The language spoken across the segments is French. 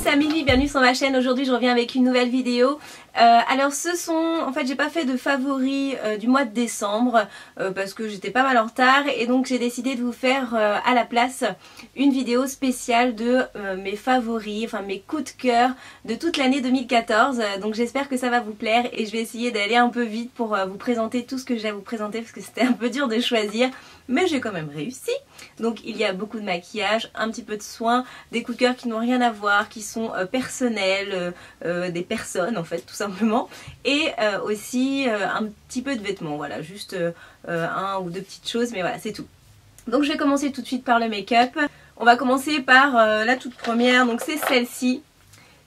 c'est Amélie, bienvenue sur ma chaîne. Aujourd'hui je reviens avec une nouvelle vidéo. Alors ce sont, en fait j'ai pas fait de favoris du mois de décembre parce que j'étais pas mal en retard et donc j'ai décidé de vous faire à la place une vidéo spéciale de mes favoris, enfin mes coups de cœur de toute l'année 2014. Donc j'espère que ça va vous plaire et je vais essayer d'aller un peu vite pour vous présenter tout ce que j'ai à vous présenter parce que c'était un peu dur de choisir, mais j'ai quand même réussi. Donc il y a beaucoup de maquillage, un petit peu de soins, des coups de cœur qui n'ont rien à voir, qui sont personnels, des personnes en fait tout simplement, et aussi un petit peu de vêtements, voilà, juste un ou deux petites choses, mais voilà c'est tout. Donc je vais commencer tout de suite par le make-up. On va commencer par la toute première, donc c'est celle-ci.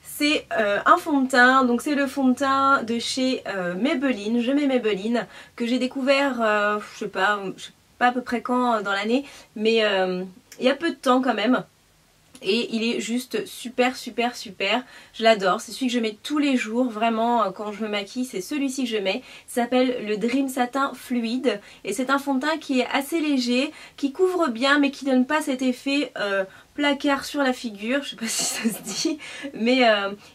C'est un fond de teint, donc c'est le fond de teint de chez Maybelline, je mets Maybelline, que j'ai découvert, je sais pas à peu près quand dans l'année, mais il y a peu de temps quand même. Et il est juste super super super, je l'adore, c'est celui que je mets tous les jours, vraiment quand je me maquille c'est celui-ci que je mets. Ça s'appelle le Dream Satin Fluide et c'est un fond de teint qui est assez léger, qui couvre bien mais qui donne pas cet effet placard sur la figure, je sais pas si ça se dit, mais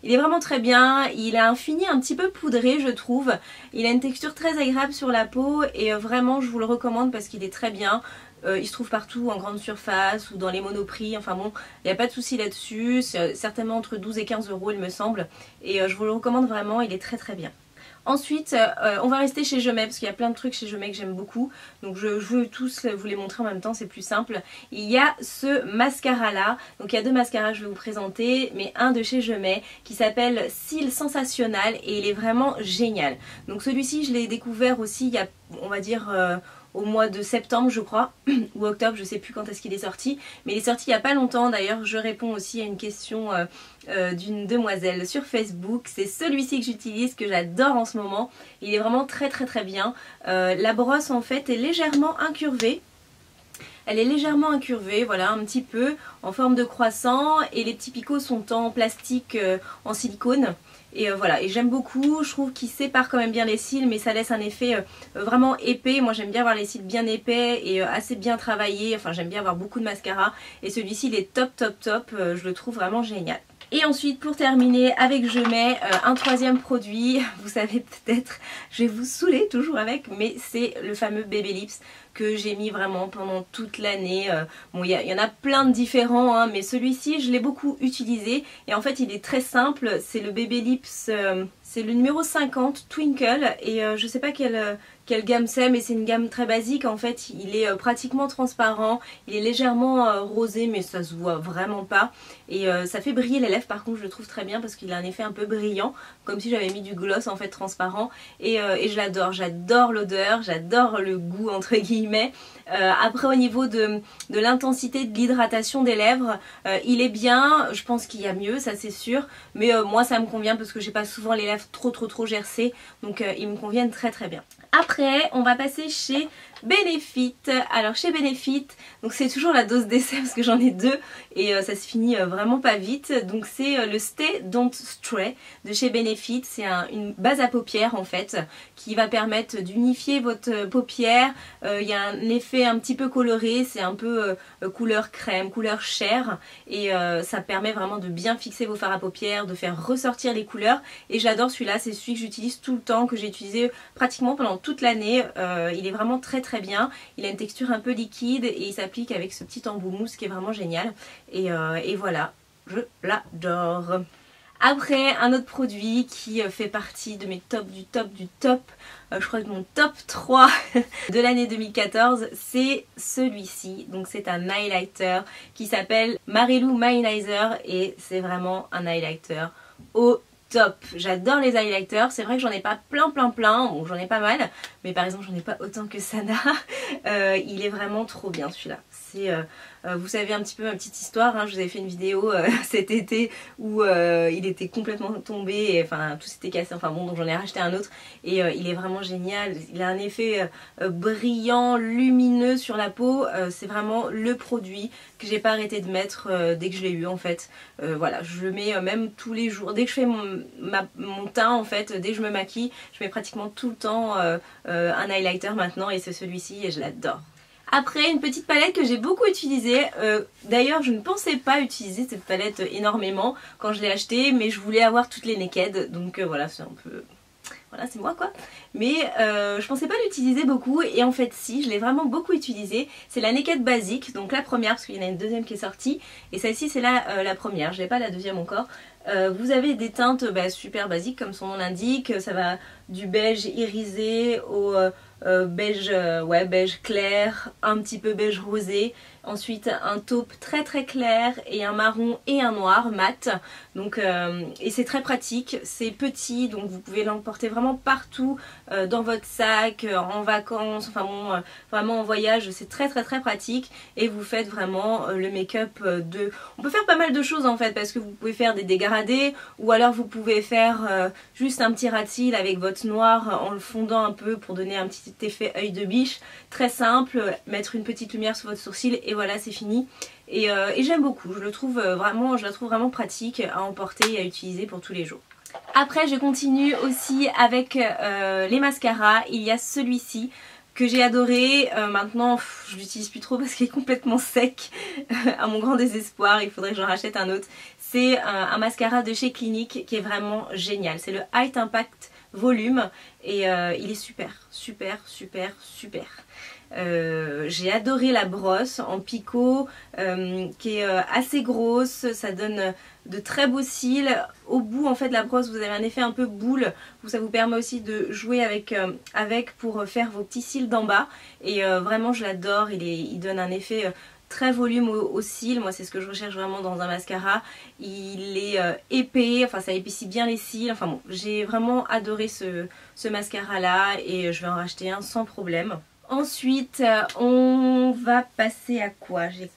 il est vraiment très bien. Il a un fini un petit peu poudré je trouve, il a une texture très agréable sur la peau et vraiment je vous le recommande parce qu'il est très bien. Il se trouve partout en grande surface ou dans les monoprix, enfin bon, il n'y a pas de souci là-dessus, c'est certainement entre 12 et 15 euros il me semble, et je vous le recommande vraiment, il est très très bien. Ensuite, on va rester chez Je Mets parce qu'il y a plein de trucs chez Je Mets que j'aime beaucoup. Donc je veux tous vous les montrer en même temps, c'est plus simple. Il y a ce mascara là. Donc il y a deux mascaras que je vais vous présenter, mais un de chez Je Mets qui s'appelle Cils Sensationnel et il est vraiment génial. Donc celui-ci je l'ai découvert aussi il y a, on va dire... au mois de septembre je crois, ou octobre, je sais plus quand est-ce qu'il est sorti, mais il est sorti il n'y a pas longtemps. D'ailleurs je réponds aussi à une question d'une demoiselle sur Facebook. C'est celui-ci que j'utilise, que j'adore en ce moment, il est vraiment très très très bien. La brosse en fait est légèrement incurvée. Elle est légèrement incurvée, voilà, un petit peu en forme de croissant, et les petits picots sont en plastique, en silicone. Et voilà, et j'aime beaucoup, je trouve qu'il sépare quand même bien les cils, mais ça laisse un effet vraiment épais. Moi j'aime bien avoir les cils bien épais et assez bien travaillés, enfin j'aime bien avoir beaucoup de mascara. Et celui-ci il est top top top, je le trouve vraiment génial. Et ensuite pour terminer avec Je Mets, un troisième produit, vous savez peut-être, je vais vous saouler toujours avec, mais c'est le fameux Baby Lips que j'ai mis vraiment pendant toute l'année. Bon il y en a plein de différents hein, mais celui-ci je l'ai beaucoup utilisé et en fait il est très simple, c'est le Baby Lips, c'est le numéro 50 Twinkle et je sais pas quelle gamme c'est, mais c'est une gamme très basique en fait. Il est pratiquement transparent, il est légèrement rosé mais ça se voit vraiment pas et ça fait briller les lèvres. Par contre je le trouve très bien parce qu'il a un effet un peu brillant, comme si j'avais mis du gloss en fait transparent, et je l'adore, j'adore l'odeur, j'adore le goût entre guillemets. Après au niveau de l'intensité de l'hydratation des lèvres, il est bien, je pense qu'il y a mieux, ça c'est sûr, mais moi ça me convient parce que j'ai pas souvent les lèvres trop gercées, donc ils me conviennent très très bien. Après on va passer chez Benefit. Alors chez Benefit, donc c'est toujours la dose d'essai parce que j'en ai deux et ça se finit vraiment pas vite. Donc c'est le Stay Don't Stray de chez Benefit. C'est une base à paupières en fait qui va permettre d'unifier votre paupière. Il y a un effet un petit peu coloré, c'est un peu couleur crème, couleur chair, et ça permet vraiment de bien fixer vos fards à paupières, de faire ressortir les couleurs. Et j'adore celui-là, c'est celui que j'utilise tout le temps, que j'ai utilisé pratiquement pendant toute l'année. Il est vraiment très très bien, il a une texture un peu liquide et il s'applique avec ce petit embout mousse qui est vraiment génial, et voilà, je l'adore. Après un autre produit qui fait partie de mes top du top du top, je crois que mon top 3 de l'année 2014, c'est celui-ci. Donc c'est un highlighter qui s'appelle Marilou Mylizer et c'est vraiment un highlighter au top. J'adore les highlighters, c'est vrai que j'en ai pas plein, bon j'en ai pas mal, mais par exemple j'en ai pas autant que Sana. Il est vraiment trop bien celui-là. C'est vous savez un petit peu ma petite histoire, hein, je vous avais fait une vidéo cet été où il était complètement tombé, et, enfin tout s'était cassé, enfin bon, donc j'en ai racheté un autre et il est vraiment génial. Il a un effet brillant, lumineux sur la peau, c'est vraiment le produit que j'ai pas arrêté de mettre dès que je l'ai eu en fait. Voilà, je le mets même tous les jours, dès que je fais mon teint en fait, dès que je me maquille, je mets pratiquement tout le temps un highlighter maintenant, et c'est celui-ci et je l'adore. Après, une petite palette que j'ai beaucoup utilisée. D'ailleurs, je ne pensais pas utiliser cette palette énormément quand je l'ai achetée, mais je voulais avoir toutes les naked. Donc voilà, c'est un peu... Voilà, c'est moi quoi. Mais je pensais pas l'utiliser beaucoup et en fait si, je l'ai vraiment beaucoup utilisée. C'est la Naked basique, donc la première parce qu'il y en a une deuxième qui est sortie. Et celle-ci c'est la première, je n'ai pas la deuxième encore. Vous avez des teintes super basiques comme son nom l'indique. Ça va du beige irisé au beige, beige clair, un petit peu beige rosé. Ensuite un taupe très très clair et un marron et un noir mat. Donc, et c'est très pratique, c'est petit donc vous pouvez l'emporter vraiment partout dans votre sac, en vacances, enfin bon, vraiment en voyage, c'est très très très pratique. Et vous faites vraiment le make-up de... On peut faire pas mal de choses en fait parce que vous pouvez faire des dégradés ou alors vous pouvez faire juste un petit ras de cils avec votre noir en le fondant un peu pour donner un petit effet œil de biche. Très simple, mettre une petite lumière sur votre sourcil et voilà c'est fini. Et j'aime beaucoup, je la trouve vraiment pratique à emporter et à utiliser pour tous les jours. Après je continue aussi avec les mascaras. Il y a celui-ci que j'ai adoré, maintenant je l'utilise plus trop parce qu'il est complètement sec à mon grand désespoir, il faudrait que j'en rachète un autre. C'est un mascara de chez Clinique qui est vraiment génial, c'est le Height Impact Volume et il est super. J'ai adoré la brosse en picot qui est assez grosse, ça donne de très beaux cils. Au bout en fait de la brosse vous avez un effet un peu boule, ça vous permet aussi de jouer avec pour faire vos petits cils d'en bas et vraiment je l'adore, il donne un effet très volume aux cils, moi c'est ce que je recherche vraiment dans un mascara. Il est épais, enfin ça épaissit bien les cils, enfin bon j'ai vraiment adoré ce mascara là et je vais en racheter un sans problème. Ensuite on va passer à quoi? J'ai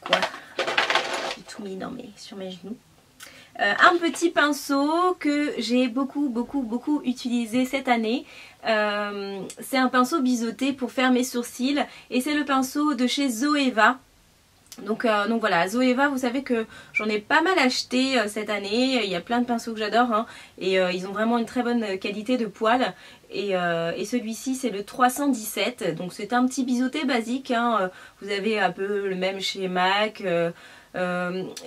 tout mis sur mes genoux. Un petit pinceau que j'ai beaucoup utilisé cette année. C'est un pinceau biseauté pour faire mes sourcils et c'est le pinceau de chez Zoeva. Donc voilà, Zoeva, vous savez que j'en ai pas mal acheté cette année, il y a plein de pinceaux que j'adore hein, et ils ont vraiment une très bonne qualité de poils et celui-ci c'est le 317, donc c'est un petit biseauté basique, hein. Vous avez un peu le même chez MAC,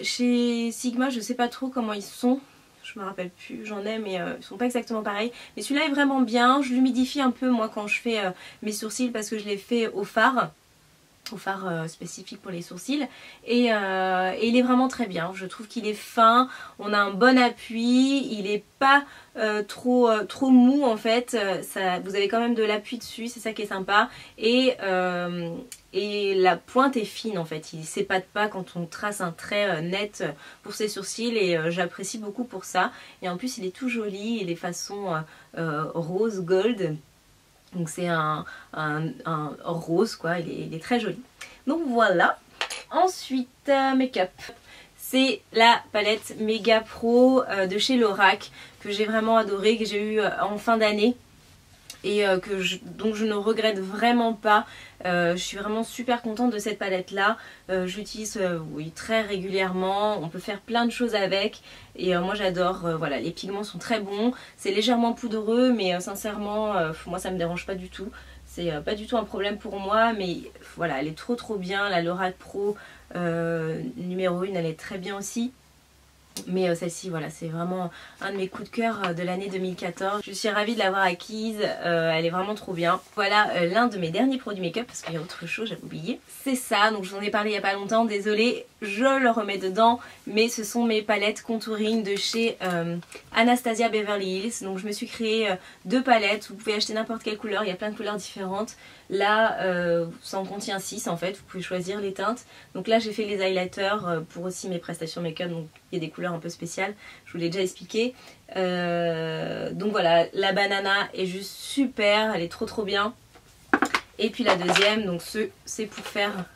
chez Sigma je sais pas trop comment ils sont. Je me rappelle plus, j'en ai mais ils sont pas exactement pareils. Mais celui-là est vraiment bien, je l'humidifie un peu moi quand je fais mes sourcils parce que je les fais au fard spécifique pour les sourcils et il est vraiment très bien. Je trouve qu'il est fin, on a un bon appui, il est pas trop mou en fait, vous avez quand même de l'appui dessus, c'est ça qui est sympa et la pointe est fine en fait, il s'épate pas quand on trace un trait net pour ses sourcils et j'apprécie beaucoup pour ça. Et en plus il est tout joli, il est façon rose gold. Donc c'est un rose quoi, il est très joli. Donc voilà. Ensuite, make-up. C'est la palette Mega Pro de chez Lorac que j'ai vraiment adoré, que j'ai eu en fin d'année. Et donc je ne regrette vraiment pas. Je suis vraiment super contente de cette palette là. Je l'utilise oui, très régulièrement, on peut faire plein de choses avec et moi j'adore, voilà, les pigments sont très bons, c'est légèrement poudreux mais sincèrement moi ça me dérange pas du tout, c'est pas du tout un problème pour moi, mais voilà, elle est trop bien. La Lorac Pro numéro 1 elle est très bien aussi. Mais celle-ci, voilà, c'est vraiment un de mes coups de cœur de l'année 2014. Je suis ravie de l'avoir acquise, elle est vraiment trop bien. Voilà l'un de mes derniers produits make-up, parce qu'il y a autre chose, j'avais oublié. C'est ça, donc je vous en ai parlé il n'y a pas longtemps, désolée, je le remets dedans. Mais ce sont mes palettes contouring de chez Anastasia Beverly Hills. Donc je me suis créé deux palettes, vous pouvez acheter n'importe quelle couleur, il y a plein de couleurs différentes. Là, ça en contient 6 en fait, vous pouvez choisir les teintes. Donc là j'ai fait les highlighters pour aussi mes prestations make-up, donc il y a des couleurs un peu spéciales, je vous l'ai déjà expliqué. Donc voilà, la banana est juste super, elle est trop bien. Et puis la deuxième, donc c'est pour faire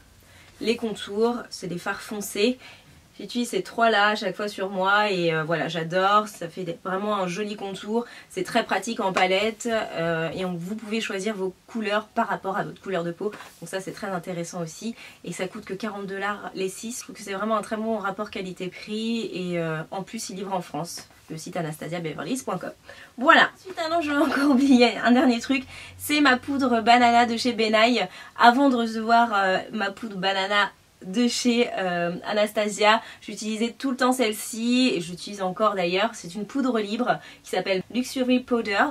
les contours, c'est des fards foncés. J'utilise ces trois là à chaque fois sur moi et voilà, j'adore, ça fait vraiment un joli contour, c'est très pratique en palette et vous pouvez choisir vos couleurs par rapport à votre couleur de peau, donc ça c'est très intéressant aussi et ça coûte que 40 $ les 6, je trouve que c'est vraiment un très bon rapport qualité-prix et en plus ils livrent en France. le site anastasiabeverlys.com. Voilà. Ensuite, alors je vais encore oublier un dernier truc, c'est ma poudre banana de chez Benai. Avant de recevoir ma poudre banana de chez Anastasia, j'utilisais tout le temps celle-ci et j'utilise encore d'ailleurs. C'est une poudre libre qui s'appelle Luxury Powder.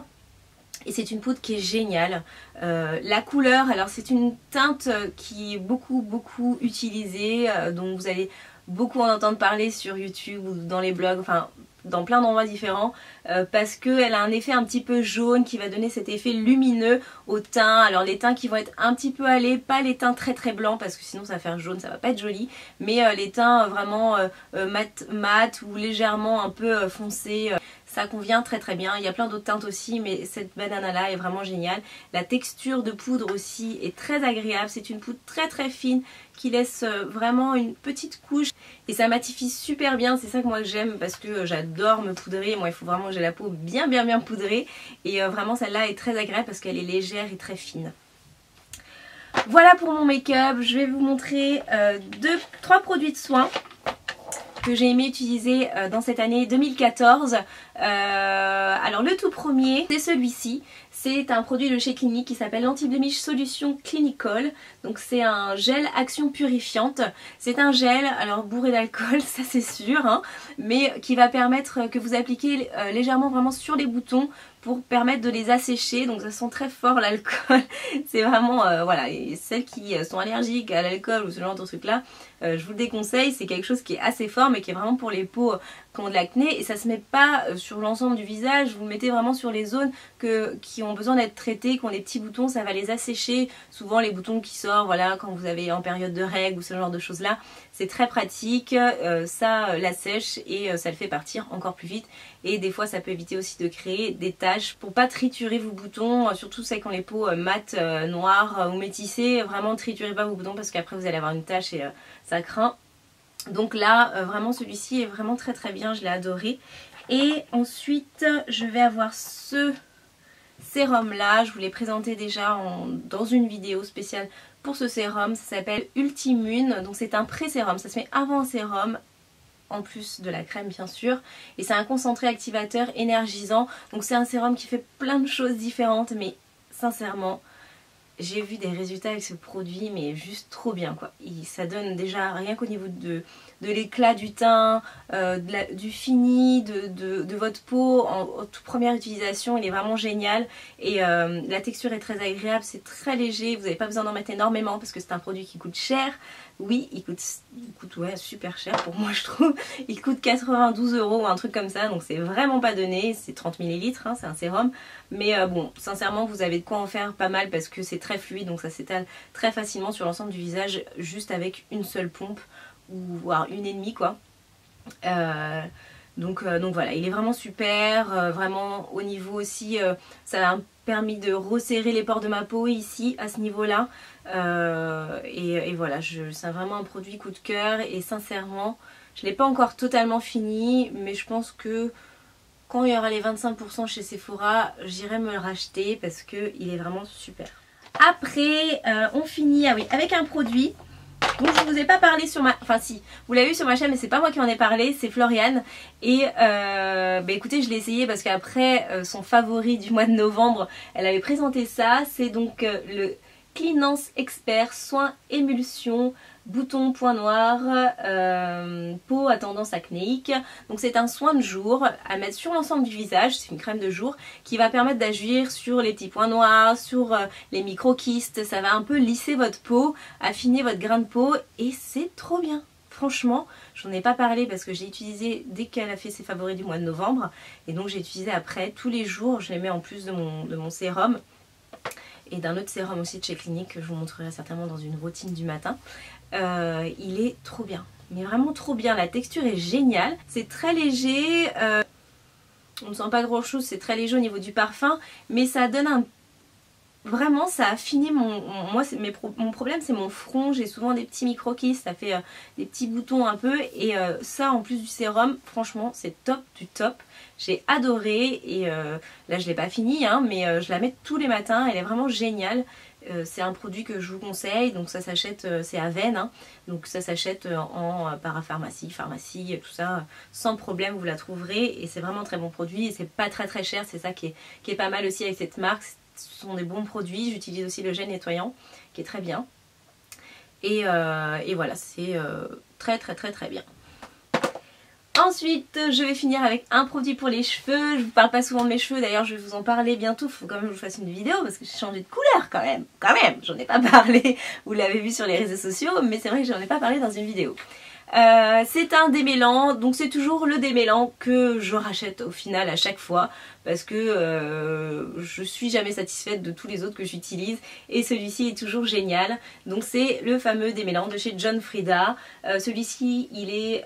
Et c'est une poudre qui est géniale. La couleur, alors c'est une teinte qui est beaucoup utilisée, dont vous allez beaucoup en entendre parler sur YouTube ou dans les blogs, enfin dans plein d'endroits différents, parce qu'elle a un effet un petit peu jaune qui va donner cet effet lumineux au teint. Alors les teints qui vont être un petit peu allés, pas les teints très blancs parce que sinon ça va faire jaune, ça va pas être joli, mais les teints vraiment mat ou légèrement un peu foncés. Ça convient très bien. Il y a plein d'autres teintes aussi, mais cette banana là est vraiment géniale. La texture de poudre aussi est très agréable. C'est une poudre très fine qui laisse vraiment une petite couche et ça matifie super bien. C'est ça que moi j'aime parce que j'adore me poudrer. Moi il faut vraiment que j'ai la peau bien poudrée et vraiment celle-là est très agréable parce qu'elle est légère et très fine. Voilà pour mon make-up. Je vais vous montrer 3 produits de soins que j'ai aimé utiliser dans cette année 2014. Alors le tout premier, c'est celui-ci. C'est un produit de chez Clinique qui s'appelle l'Anti-Blemish Solution Clinical. Donc c'est un gel action purifiante. C'est un gel, alors bourré d'alcool, ça c'est sûr, hein, mais qui va permettre que vous appliquez légèrement vraiment sur les boutons pour permettre de les assécher. Donc ça sent très fort l'alcool. C'est vraiment, voilà, et celles qui sont allergiques à l'alcool ou ce genre de truc là, je vous le déconseille. C'est quelque chose qui est assez fort mais qui est vraiment pour les peaux qui ont de l'acné, et ça se met pas sur l'ensemble du visage, vous le mettez vraiment sur les zones qui ont besoin d'être traitées, qui ont des petits boutons, ça va les assécher. Souvent les boutons qui sortent, voilà, quand vous avez en période de règles ou ce genre de choses là, c'est très pratique, ça l'assèche et ça le fait partir encore plus vite. Et des fois ça peut éviter aussi de créer des taches. Pour pas triturer vos boutons, surtout celles qui ont les peaux mates, noires ou métissées, vraiment triturez pas vos boutons parce qu'après vous allez avoir une tache et ça craint. Donc là vraiment celui-ci est vraiment très bien, je l'ai adoré. Et ensuite je vais avoir ce sérum là, je vous l'ai présenté déjà dans une vidéo spéciale pour ce sérum. Ça s'appelle Ultimune, donc c'est un pré-sérum, ça se met avant un sérum en plus de la crème bien sûr, et c'est un concentré activateur énergisant. Donc c'est un sérum qui fait plein de choses différentes, mais sincèrement j'ai vu des résultats avec ce produit mais juste trop bien quoi. Ça donne déjà rien qu'au niveau de l'éclat du teint, du fini de votre peau en toute première utilisation. Il est vraiment génial et la texture est très agréable, c'est très léger, vous n'avez pas besoin d'en mettre énormément parce que c'est un produit qui coûte cher. Oui, il coûte ouais, super cher pour moi je trouve. Il coûte 92 € ou un truc comme ça, donc c'est vraiment pas donné. C'est 30 ml, hein, c'est un sérum. Mais bon, sincèrement, vous avez de quoi en faire pas mal parce que c'est très fluide, donc ça s'étale très facilement sur l'ensemble du visage juste avec une seule pompe ou voire une et demie quoi. Donc voilà, il est vraiment super, vraiment au niveau aussi, ça a permis de resserrer les pores de ma peau ici, à ce niveau-là. Et voilà, c'est vraiment un produit coup de cœur et sincèrement, je ne l'ai pas encore totalement fini, mais je pense que quand il y aura les 25% chez Sephora, j'irai me le racheter parce qu'il est vraiment super. Après, on finit avec un produit dont je vous ai pas parlé sur ma... Enfin si, vous l'avez vu sur ma chaîne mais c'est pas moi qui en ai parlé, c'est Floriane. Et écoutez, je l'ai essayé parce qu'après son favori du mois de novembre, elle avait présenté ça. C'est donc le Cleanance Expert Soin Émulsion Bouton point noir, peau à tendance acnéique. Donc c'est un soin de jour à mettre sur l'ensemble du visage, c'est une crème de jour qui va permettre d'agir sur les petits points noirs, sur les micro-kystes. Ça va un peu lisser votre peau, affiner votre grain de peau et c'est trop bien. Franchement, j'en ai pas parlé parce que j'ai utilisé dès qu'elle a fait ses favoris du mois de novembre. Et donc j'ai utilisé après tous les jours, je les mets en plus de mon sérum. Et d'un autre sérum aussi de chez Clinique que je vous montrerai certainement dans une routine du matin. Il est trop bien, mais vraiment trop bien. La texture est géniale, c'est très léger, on ne sent pas grand chose, c'est très léger au niveau du parfum, mais ça donne un... Vraiment ça a fini mon problème, c'est mon front. J'ai souvent des petits micro-kystes, ça fait des petits boutons un peu, et ça en plus du sérum, franchement c'est top du top. J'ai adoré et là je l'ai pas fini hein, mais je la mets tous les matins, elle est vraiment géniale. c'est un produit que je vous conseille, donc ça s'achète, c'est Aven, hein, donc ça s'achète en parapharmacie, pharmacie, tout ça, sans problème vous la trouverez et c'est vraiment un très bon produit et c'est pas très cher, c'est ça qui est pas mal aussi avec cette marque, ce sont des bons produits, j'utilise aussi le gel nettoyant qui est très bien et voilà, c'est très bien. Ensuite, je vais finir avec un produit pour les cheveux. Je vous parle pas souvent de mes cheveux, d'ailleurs je vais vous en parler bientôt. Il faut quand même que je vous fasse une vidéo parce que j'ai changé de couleur quand même. J'en ai pas parlé, vous l'avez vu sur les réseaux sociaux, mais c'est vrai que j'en ai pas parlé dans une vidéo. C'est un démêlant, donc c'est toujours le démêlant que je rachète au final à chaque fois parce que je suis jamais satisfaite de tous les autres que j'utilise et celui-ci est toujours génial. Donc c'est le fameux démêlant de chez John Frieda. Celui-ci il est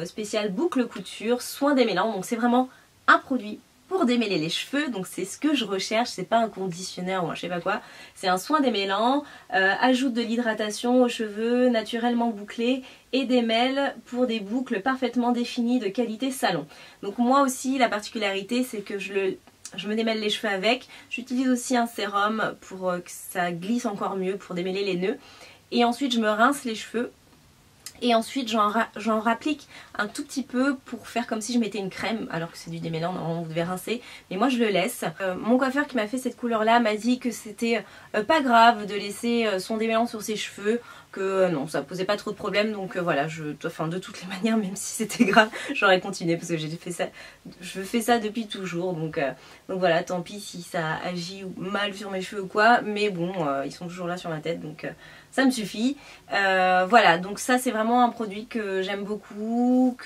spécial boucle couture, soin démêlant, donc c'est vraiment un produit pour démêler les cheveux, donc c'est ce que je recherche, c'est pas un conditionnaire ou un je sais pas quoi, c'est un soin démêlant, ajoute de l'hydratation aux cheveux naturellement bouclés et démêle pour des boucles parfaitement définies de qualité salon. Donc moi aussi la particularité c'est que je me démêle les cheveux avec, j'utilise aussi un sérum pour que ça glisse encore mieux, pour démêler les nœuds, et ensuite je me rince les cheveux. Et ensuite j'en rapplique un tout petit peu pour faire comme si je mettais une crème, alors que c'est du démêlant, normalement vous devez rincer, mais moi je le laisse. Mon coiffeur qui m'a fait cette couleur là m'a dit que c'était pas grave de laisser son démêlant sur ses cheveux, que non, ça posait pas trop de problèmes, donc voilà, de toutes les manières, même si c'était grave, j'aurais continué parce que j'ai fait ça, je fais ça depuis toujours, donc voilà, tant pis si ça agit mal sur mes cheveux ou quoi, mais bon, ils sont toujours là sur ma tête, donc ça me suffit. Voilà, donc ça c'est vraiment un produit que j'aime beaucoup,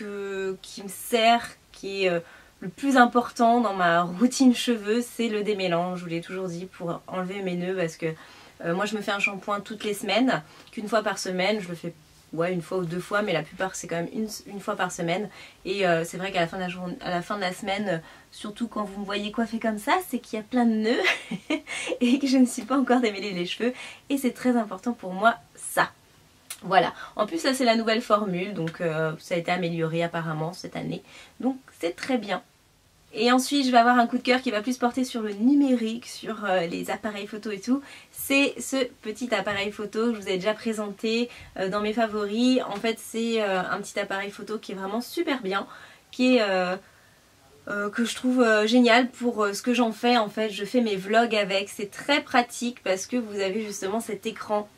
qui me sert, qui est le plus important dans ma routine cheveux, c'est le démêlant, je vous l'ai toujours dit, pour enlever mes nœuds parce que moi je me fais un shampoing toutes les semaines, qu'une fois par semaine, je le fais ouais, une fois ou deux fois, mais la plupart c'est quand même une fois par semaine. Et c'est vrai qu'à la fin de la journée, à la fin de la semaine, surtout quand vous me voyez coiffée comme ça, c'est qu'il y a plein de nœuds et que je ne suis pas encore démêlé les cheveux. Et c'est très important pour moi ça. Voilà, en plus ça c'est la nouvelle formule, donc ça a été amélioré apparemment cette année, donc c'est très bien. Et ensuite je vais avoir un coup de cœur qui va plus porter sur le numérique, sur les appareils photo et tout. C'est ce petit appareil photo que je vous ai déjà présenté dans mes favoris. En fait c'est un petit appareil photo qui est vraiment super bien, qui est que je trouve génial pour ce que j'en fais. En fait je fais mes vlogs avec, c'est très pratique parce que vous avez justement cet écran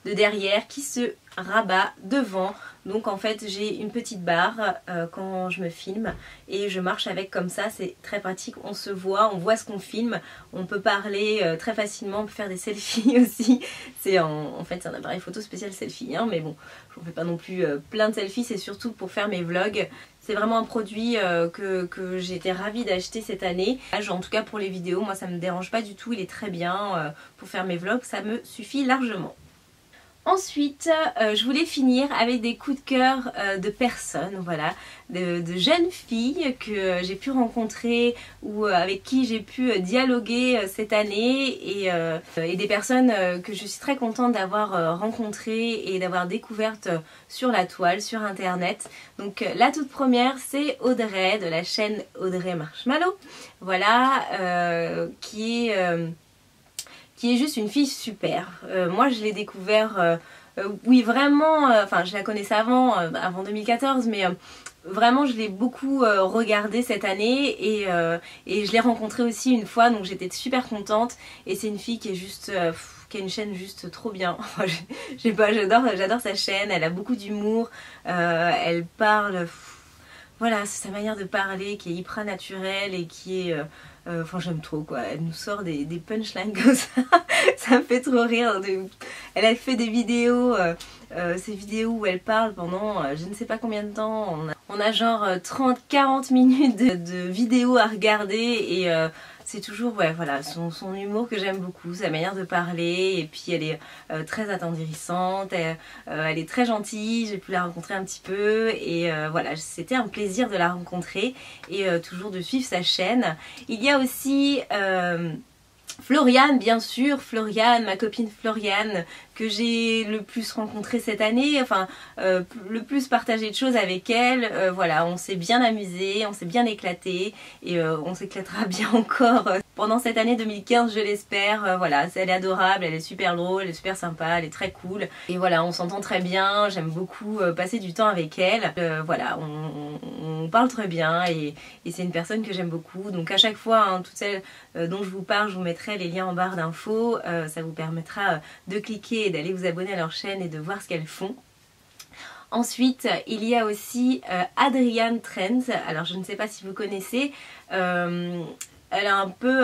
de derrière qui se rabat devant, donc en fait j'ai une petite barre quand je me filme et je marche avec comme ça, c'est très pratique, on se voit, on voit ce qu'on filme, on peut parler très facilement, on peut faire des selfies aussi, c'est en fait c'est un appareil photo spécial selfie, hein, mais bon je ne fais pas non plus plein de selfies, c'est surtout pour faire mes vlogs. C'est vraiment un produit que j'ai été ravie d'acheter cette année. En tout cas pour les vidéos, moi ça me dérange pas du tout, il est très bien pour faire mes vlogs, ça me suffit largement. Ensuite, je voulais finir avec des coups de cœur de personnes, voilà, de jeunes filles que j'ai pu rencontrer ou avec qui j'ai pu dialoguer cette année et des personnes que je suis très contente d'avoir rencontrées et d'avoir découvertes sur la toile, sur internet. Donc la toute première c'est Audrey de la chaîne Audrey Marshmallow, voilà, qui est juste une fille super. Moi je l'ai découvert, oui vraiment, enfin je la connaissais avant 2014, mais vraiment je l'ai beaucoup regardée cette année et je l'ai rencontrée aussi une fois, donc j'étais super contente. Et c'est une fille qui est juste, qui a une chaîne juste trop bien. J'adore sa chaîne, elle a beaucoup d'humour, elle parle, voilà, c'est sa manière de parler qui est hyper naturelle et qui est... enfin j'aime trop quoi, elle nous sort des punchlines comme ça me fait trop rire. Elle a fait des vidéos, ces vidéos où elle parle pendant je ne sais pas combien de temps, on a genre 30-40 minutes de vidéos à regarder et c'est toujours, ouais voilà, son humour que j'aime beaucoup, sa manière de parler, et puis elle est très attendrissante, elle est très gentille, j'ai pu la rencontrer un petit peu, et voilà, c'était un plaisir de la rencontrer, et toujours de suivre sa chaîne. Il y a aussi... Floriane, bien sûr, Floriane, ma copine Floriane, que j'ai le plus rencontrée cette année, enfin le plus partagé de choses avec elle, voilà, on s'est bien amusé, on s'est bien éclaté et on s'éclatera bien encore pendant cette année 2015, je l'espère. Voilà, elle est adorable, elle est super drôle, elle est super sympa, elle est très cool. Et voilà, on s'entend très bien, j'aime beaucoup passer du temps avec elle. Voilà, on parle très bien et c'est une personne que j'aime beaucoup. Donc à chaque fois, hein, toutes celles dont je vous parle, je vous mettrai les liens en barre d'infos. Ça vous permettra de cliquer et d'aller vous abonner à leur chaîne et de voir ce qu'elles font. Ensuite, il y a aussi Adriane Trends. Alors je ne sais pas si vous connaissez. Elle a un peu,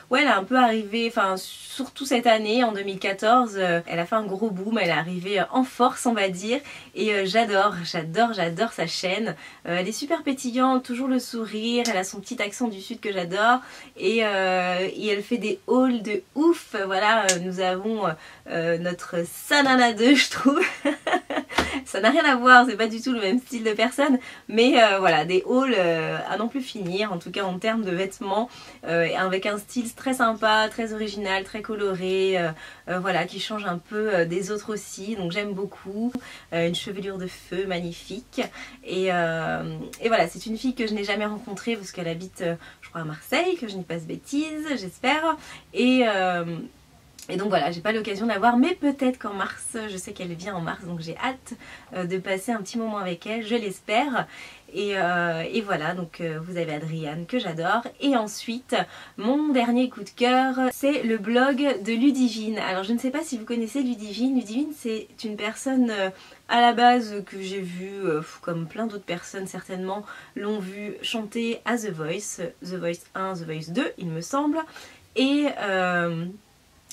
ouais, elle a un peu arrivé, enfin surtout cette année, en 2014, elle a fait un gros boom, elle est arrivée en force on va dire, et j'adore sa chaîne. Elle est super pétillante, toujours le sourire, elle a son petit accent du sud que j'adore, et elle fait des hauls de ouf. Voilà, nous avons notre Sanana 2 je trouve. Ça n'a rien à voir, c'est pas du tout le même style de personne, mais voilà, des hauls à n'en plus finir, en tout cas en termes de vêtements, avec un style très sympa, très original, très coloré, voilà, qui change un peu des autres aussi, donc j'aime beaucoup. Une chevelure de feu magnifique, et voilà, c'est une fille que je n'ai jamais rencontrée parce qu'elle habite, je crois, à Marseille, que je n'y passe bêtise, j'espère, et donc voilà, j'ai pas l'occasion de la voir, mais peut-être qu'en mars, je sais qu'elle vient en mars, donc j'ai hâte de passer un petit moment avec elle, je l'espère. Et voilà, donc vous avez Adriane que j'adore. Et ensuite, mon dernier coup de cœur, c'est le blog de Ludivine. Alors je ne sais pas si vous connaissez Ludivine. Ludivine, c'est une personne à la base que j'ai vue, comme plein d'autres personnes certainement l'ont vue chanter à The Voice 1, The Voice 2 il me semble.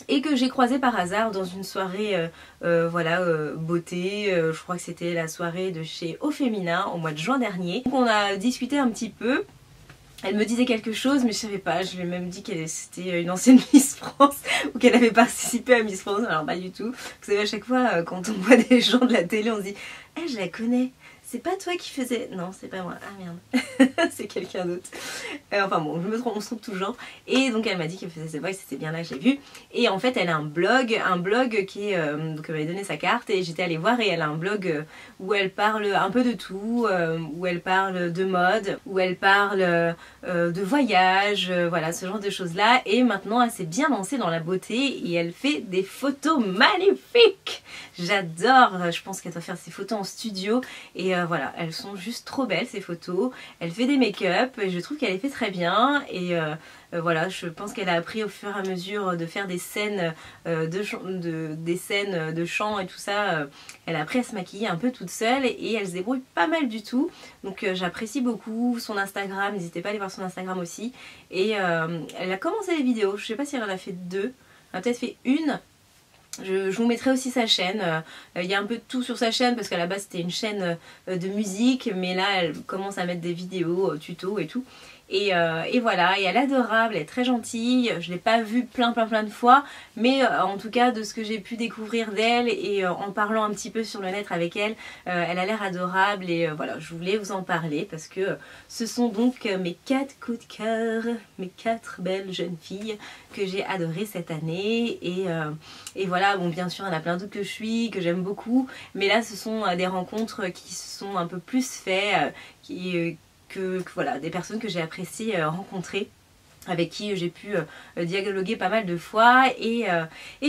Et que j'ai croisé par hasard dans une soirée voilà, beauté, je crois que c'était la soirée de chez Au Féminin au mois de juin dernier. Donc on a discuté un petit peu, elle me disait quelque chose mais je savais pas, je lui ai même dit qu'elle c'était une ancienne Miss France ou qu'elle avait participé à Miss France, alors pas du tout. Vous savez, à chaque fois quand on voit des gens de la télé on se dit « Eh, je la connais !» C'est pas toi qui faisais... Non, c'est pas moi. Ah merde. C'est quelqu'un d'autre. Enfin bon, je me trompe, on se trompe toujours. Et donc elle m'a dit qu'elle faisait The Voice, c'était bien là que je l'ai vu. Et en fait, elle a un blog qui est... donc elle m'avait donné sa carte et j'étais allée voir et elle a un blog où elle parle un peu de tout, où elle parle de mode, où elle parle de voyage, voilà, ce genre de choses-là. Et maintenant, elle s'est bien lancée dans la beauté et elle fait des photos magnifiques. J'adore, je pense qu'elle doit faire ses photos en studio et voilà, elles sont juste trop belles ces photos. Elle fait des make-up et je trouve qu'elle les fait très bien et voilà, je pense qu'elle a appris au fur et à mesure de faire des scènes de chant et tout ça. Elle a appris à se maquiller un peu toute seule et elle se débrouille pas mal du tout. Donc j'apprécie beaucoup son Instagram, n'hésitez pas à aller voir son Instagram aussi. Et elle a commencé les vidéos, je sais pas si elle en a fait 2, elle a peut-être fait une. Je vous mettrai aussi sa chaîne, il y a un peu de tout sur sa chaîne parce qu'à la base c'était une chaîne de musique, mais là elle commence à mettre des vidéos, tutos et tout. Et voilà, et elle est adorable, elle est très gentille, je ne l'ai pas vue plein de fois, mais en tout cas de ce que j'ai pu découvrir d'elle et en parlant un petit peu sur le net avec elle, elle a l'air adorable et voilà, je voulais vous en parler parce que ce sont donc mes 4 coups de cœur, mes 4 belles jeunes filles que j'ai adorées cette année et voilà, bon bien sûr il y en a plein d'autres que je suis, que j'aime beaucoup, mais là ce sont des rencontres qui se sont un peu plus faites, voilà, des personnes que j'ai apprécié rencontrer, avec qui j'ai pu dialoguer pas mal de fois et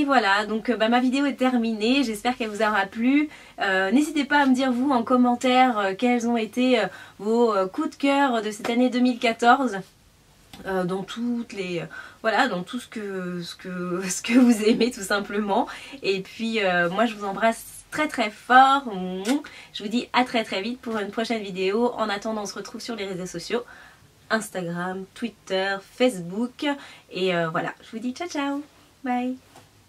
voilà, donc ma vidéo est terminée, j'espère qu'elle vous aura plu. N'hésitez pas à me dire vous en commentaire quels ont été vos coups de cœur de cette année 2014 dans toutes les voilà, dans tout ce que vous aimez tout simplement. Et puis moi je vous embrasse très fort. Je vous dis à très vite pour une prochaine vidéo. En attendant, on se retrouve sur les réseaux sociaux, Instagram, Twitter, Facebook. Et voilà, je vous dis ciao, bye.